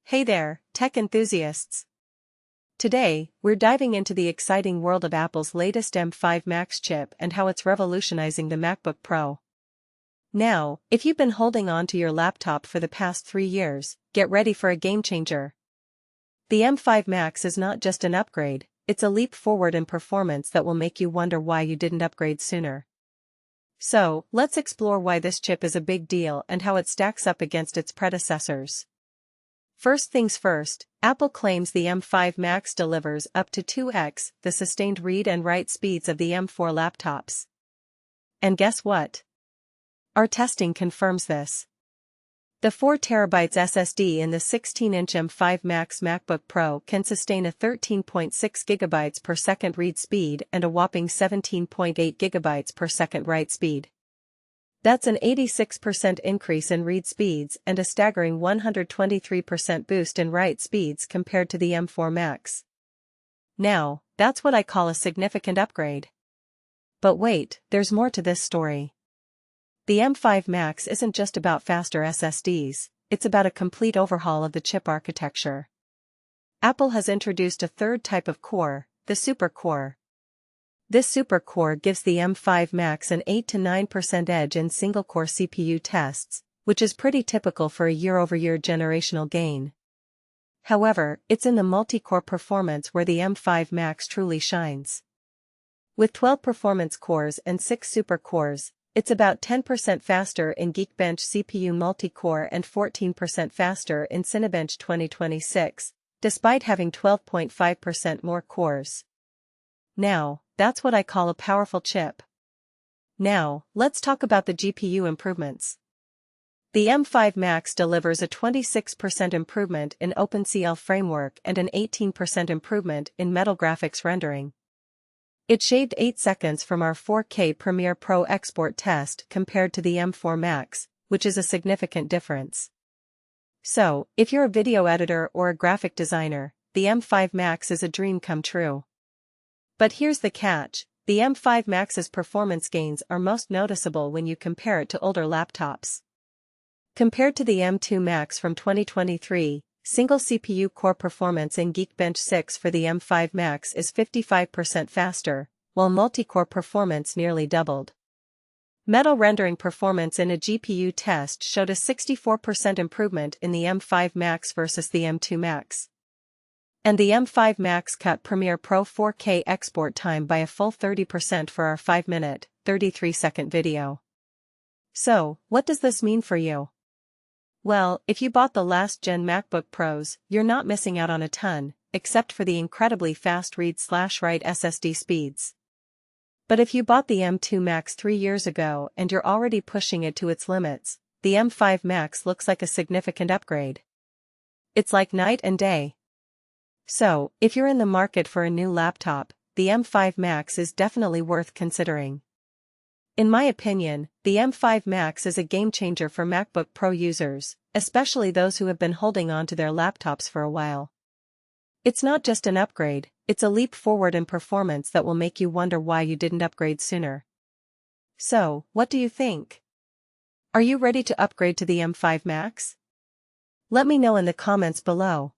Hey there, tech enthusiasts! Today, we're diving into the exciting world of Apple's latest M5 Max chip and how it's revolutionizing the MacBook Pro. Now, if you've been holding on to your laptop for the past 3 years, get ready for a game changer. The M5 Max is not just an upgrade, it's a leap forward in performance that will make you wonder why you didn't upgrade sooner. So, let's explore why this chip is a big deal and how it stacks up against its predecessors. First things first, Apple claims the M5 Max delivers up to 2x the sustained read and write speeds of the M4 laptops. And guess what? Our testing confirms this. The 4TB SSD in the 16-inch M5 Max MacBook Pro can sustain a 13.6 GB per second read speed and a whopping 17.8 GB per second write speed. That's an 86% increase in read speeds and a staggering 123% boost in write speeds compared to the M4 Max. Now, that's what I call a significant upgrade. But wait, there's more to this story. The M5 Max isn't just about faster SSDs, it's about a complete overhaul of the chip architecture. Apple has introduced a third type of core, the Super Core. This Super Core gives the M5 Max an 8 to 9% edge in single-core CPU tests, which is pretty typical for a year-over-year generational gain. However, it's in the multi-core performance where the M5 Max truly shines. With 12 performance cores and 6 super cores, it's about 10% faster in Geekbench CPU multi-core and 14% faster in Cinebench 2026, despite having 12.5% more cores. Now, that's what I call a powerful chip. Now, let's talk about the GPU improvements. The M5 Max delivers a 26% improvement in OpenCL framework and an 18% improvement in Metal graphics rendering. It shaved 8 seconds from our 4K Premiere Pro export test compared to the M4 Max, which is a significant difference. So, if you're a video editor or a graphic designer, the M5 Max is a dream come true. But here's the catch, the M5 Max's performance gains are most noticeable when you compare it to older laptops. Compared to the M2 Max from 2023, single CPU core performance in Geekbench 6 for the M5 Max is 55% faster, while multi-core performance nearly doubled. Metal rendering performance in a GPU test showed a 64% improvement in the M5 Max versus the M2 Max. And the M5 Max cut Premiere Pro 4K export time by a full 30% for our 5-minute, 33-second video. So, what does this mean for you? Well, if you bought the last-gen MacBook Pros, you're not missing out on a ton, except for the incredibly fast read/write SSD speeds. But if you bought the M2 Max 3 years ago and you're already pushing it to its limits, the M5 Max looks like a significant upgrade. It's like night and day. So, if you're in the market for a new laptop, the M5 Max is definitely worth considering. In my opinion, the M5 Max is a game-changer for MacBook Pro users, especially those who have been holding on to their laptops for a while. It's not just an upgrade, it's a leap forward in performance that will make you wonder why you didn't upgrade sooner. So, what do you think? Are you ready to upgrade to the M5 Max? Let me know in the comments below.